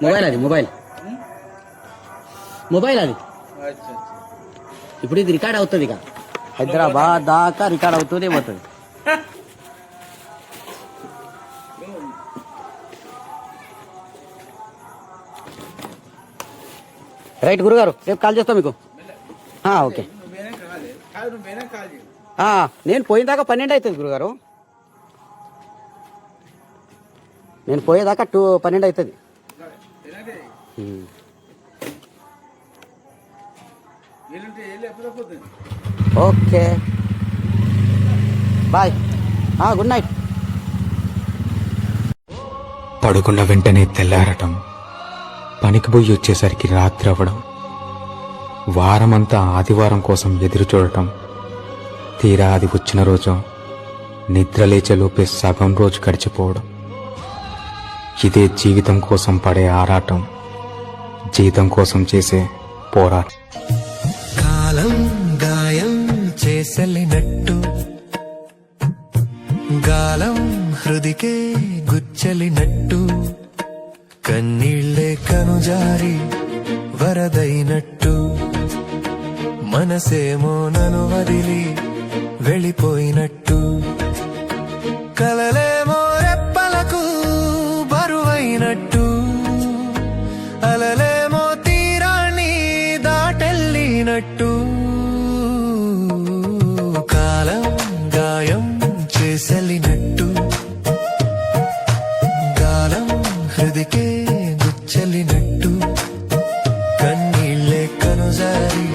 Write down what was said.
Mobile అది mobile అది ఇప్పుడు ఇది రికార్డ్ అవుతుంది ఇక హైదరాబాద్ దాకా రికార్డ్ అవుతుంది పోతుంది. రైట్ గురుగారు, రేపు కాల్ చేస్తాం మీకు. ఓకే, నేను పోయేదాకా 12 అవుతుంది గురుగారు. నేను పోయేదాకా 12 అవుతుంది. Okay bye, good night. పడుకున్న వెంటనే తెల్లారటం, పనికి పోయి వచ్చేసరికి రాత్రి అవ్వడం, వారమంతా ఆదివారం కోసం ఎదురు చూడటం, తీరా అది వచ్చిన రోజు నిద్ర లేచేలోపే సగం రోజు గడిచిపోవడం. ఇదే జీవితం కోసం పడే ఆరాటం, జీతం కోసం చేసే పోరాటం. కాలం గాయం చేసెలినట్టు, గాలం హృదికే గుచ్చలినట్టు, కన్నీళ్లే కనుజారి వరదైనట్టు, మనసేమో నన్ను వదిలి వెళ్ళిపోయినట్టు.